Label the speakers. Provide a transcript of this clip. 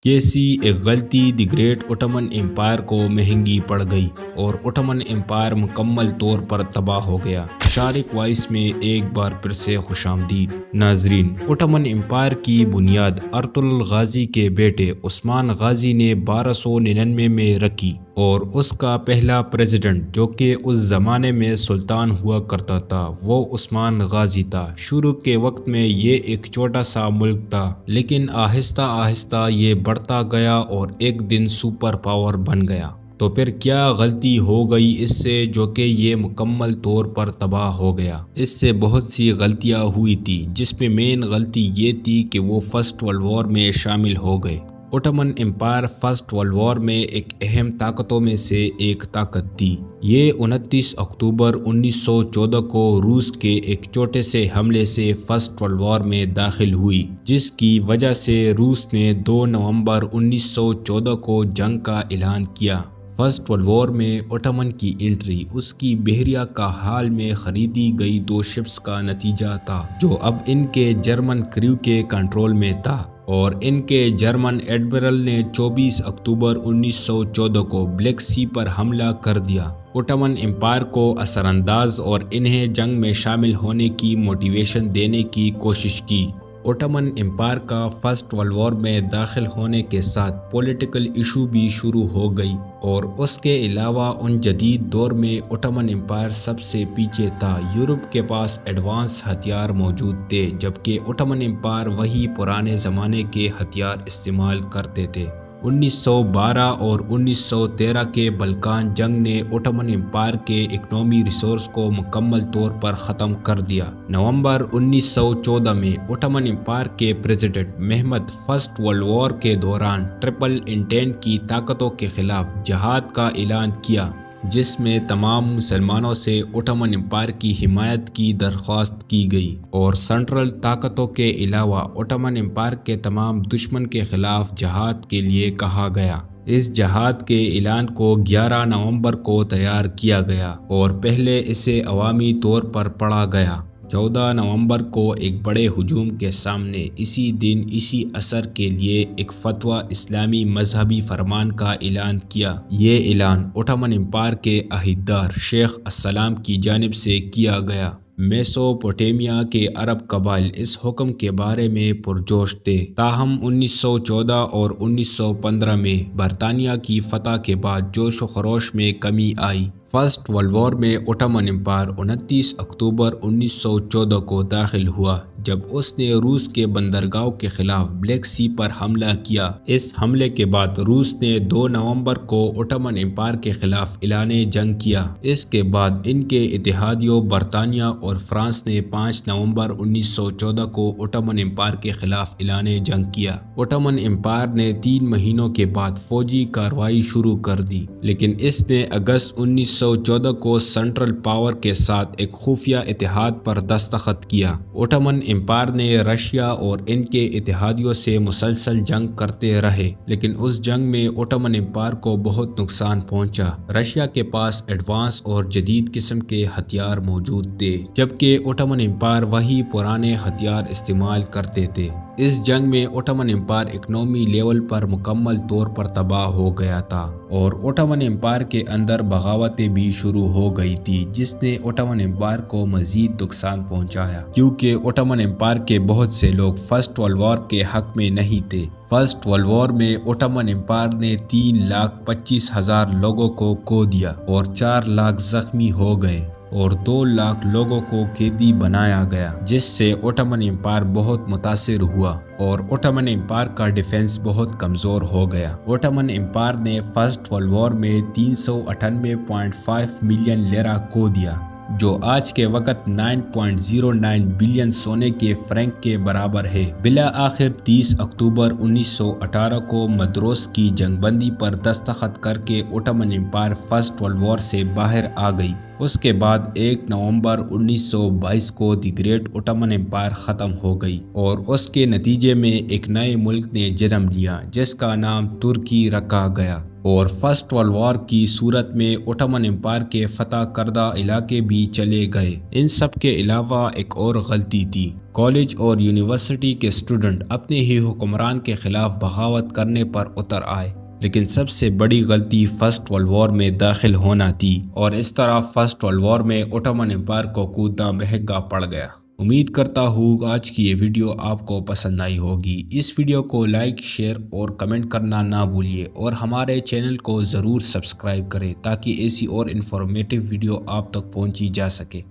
Speaker 1: کیسی ایک غلطی دی گریٹ اوٹمن امپائر کو مہنگی پڑ گئی اور اوٹمن امپائر مکمل طور پر تباہ ہو گیا۔ شارق وائس میں ایک بار پھر سے خوش آمدید ناظرین۔ اوٹمن امپائر کی بنیاد ارطغرل غازی کے بیٹے عثمان غازی نے 1299 میں رکھی اور اس کا پہلا پریزیڈنٹ جو کہ اس زمانے میں سلطان ہوا کرتا تھا وہ عثمان غازی تھا۔ شروع کے وقت میں یہ ایک چھوٹا سا ملک تھا لیکن آہستہ آہستہ یہ بڑھتا گیا اور ایک دن سپر پاور بن گیا۔ تو پھر کیا غلطی ہو گئی اس سے جو کہ یہ مکمل طور پر تباہ ہو گیا؟ اس سے بہت سی غلطیاں ہوئی تھی جس میں مین غلطی یہ تھی کہ وہ فرسٹ ورلڈ وار میں شامل ہو گئے۔ Ottoman Empire First World War میں ایک اہم طاقتوں میں سے ایک طاقت تھی۔ یہ 29 اکتوبر 1914 کو روس کے ایک چھوٹے سے حملے سے فرسٹ ورلڈ وار میں داخل ہوئی جس کی وجہ سے روس نے 2 نومبر 1914 کو جنگ کا اعلان کیا۔ فرسٹ ورلڈ وار میں اوٹمن کی انٹری اس کی بحریہ کا حال میں خریدی گئی 2 شپس کا نتیجہ تھا جو اب ان کے جرمن کریو کے کنٹرول میں تھا اور ان کے جرمن ایڈمرل نے 24 اکتوبر 1914 کو بلیک سی پر حملہ کر دیا۔ اوٹمن امپائر کو اثر انداز اور انہیں جنگ میں شامل ہونے کی موٹیویشن دینے کی کوشش کی۔ اوٹمن امپائر کا فرسٹ ورلڈ وار میں داخل ہونے کے ساتھ پولیٹیکل ایشو بھی شروع ہو گئی اور اس کے علاوہ ان جدید دور میں اوٹمن امپائر سب سے پیچھے تھا۔ یورپ کے پاس ایڈوانس ہتھیار موجود تھے جبکہ اوٹمن امپائر وہی پرانے زمانے کے ہتھیار استعمال کرتے تھے۔ 1912 اور 1913 کے بلکان جنگ نے اوٹمن امپائر کے اکنامی ریسورس کو مکمل طور پر ختم کر دیا۔ نومبر 1914 میں اوٹمن امپائر کے پریزیڈنٹ محمد فرسٹ ورلڈ وار کے دوران ٹرپل انٹینٹ کی طاقتوں کے خلاف جہاد کا اعلان کیا جس میں تمام مسلمانوں سے اوٹمن امپائر کی حمایت کی درخواست کی گئی اور سنٹرل طاقتوں کے علاوہ اوٹمن امپائر کے تمام دشمن کے خلاف جہاد کے لیے کہا گیا۔ اس جہاد کے اعلان کو 11 نومبر کو تیار کیا گیا اور پہلے اسے عوامی طور پر پڑھا گیا۔ 14 نومبر کو ایک بڑے ہجوم کے سامنے اسی دن اسی عصر کے لیے ایک فتویٰ اسلامی مذہبی فرمان کا اعلان کیا۔ یہ اعلان اوٹمن امپائر کے عہدیدار شیخ السلام کی جانب سے کیا گیا۔ میسوپوٹیمیا کے عرب قبائل اس حکم کے بارے میں پرجوش تھے تاہم 1914 اور 1915 میں برطانیہ کی فتح کے بعد جوش و خروش میں کمی آئی۔ فرسٹ ورلڈ وار میں اوٹمن امپائر 29 اکتوبر 1914 کو داخل ہوا جب اس نے روس کے بندرگاہوں کے خلاف بلیک سی پر حملہ کیا۔ اس حملے کے بعد روس نے 2 نومبر کو اوٹمن امپائر کے خلاف اعلان جنگ کیا۔ اس کے بعد ان کے اتحادیوں برطانیہ اور فرانس نے 5 نومبر 1914 کو اوٹمن امپائر کے خلاف اعلان جنگ کیا۔ اوٹمن امپائر نے 3 مہینوں کے بعد فوجی کارروائی شروع کر دی لیکن اس نے اگست 1914 کو سنٹرل پاور کے ساتھ ایک خفیہ اتحاد پر دستخط کیا۔ اوٹمن امپائر نے رشیا اور ان کے اتحادیوں سے مسلسل جنگ کرتے رہے لیکن اس جنگ میں اوٹمن امپائر کو بہت نقصان پہنچا۔ رشیا کے پاس ایڈوانس اور جدید قسم کے ہتھیار موجود تھے جبکہ اوٹمن امپائر وہی پرانے ہتھیار استعمال کرتے تھے۔ اس جنگ میں اوٹمن امپائر اکنامی لیول پر مکمل طور پر تباہ ہو گیا تھا اور اوٹمن امپائر کے اندر بغاوتیں بھی شروع ہو گئی تھی جس نے اوٹمن امپائر کو مزید نقصان پہنچایا کیونکہ اوٹمن امپائر کے بہت سے لوگ فرسٹ ورلڈ وار کے حق میں نہیں تھے۔ فرسٹ ورلڈ وار میں اوٹمن امپائر نے 3,25,000 لوگوں کو کھو دیا اور 4 لاکھ زخمی ہو گئے اور 2 لاکھ لوگوں کو قیدی بنایا گیا جس سے اوٹمن امپائر بہت متاثر ہوا اور اوٹمن امپائر کا ڈیفنس بہت کمزور ہو گیا۔ اوٹمن امپائر نے فرسٹ ورلڈ وار میں 398.5 ملین لیرہ کھو دیا جو آج کے وقت 9.09 بلین سونے کے فرینک کے برابر ہے۔ بالآخر 30 اکتوبر 1918 کو مدروس کی جنگ بندی پر دستخط کر کے Ottoman Empire First World War سے باہر آ گئی۔ اس کے بعد 1 نومبر 1922 کو دی گریٹ اوٹمن امپائر ختم ہو گئی اور اس کے نتیجے میں ایک نئے ملک نے جنم لیا جس کا نام ترکی رکھا گیا اور فرسٹ ورلڈ وار کی صورت میں اوٹمن امپائر کے فتح کردہ علاقے بھی چلے گئے۔ ان سب کے علاوہ ایک اور غلطی تھی۔ کالج اور یونیورسٹی کے اسٹوڈنٹ اپنے ہی حکمران کے خلاف بغاوت کرنے پر اتر آئے، لیکن سب سے بڑی غلطی فرسٹ ورلڈ وار میں داخل ہونا تھی، اور اس طرح فرسٹ ورلڈ وار میں اوٹمن امپائر کو کودنا مہنگا پڑ گیا۔ امید کرتا ہوں آج کی یہ ویڈیو آپ کو پسند آئی ہوگی۔ اس ویڈیو کو لائک، شیئر اور کمنٹ کرنا نہ بھولیے، اور ہمارے چینل کو ضرور سبسکرائب کریں تاکہ ایسی اور انفارمیٹیو ویڈیو آپ تک پہنچی جا سکے۔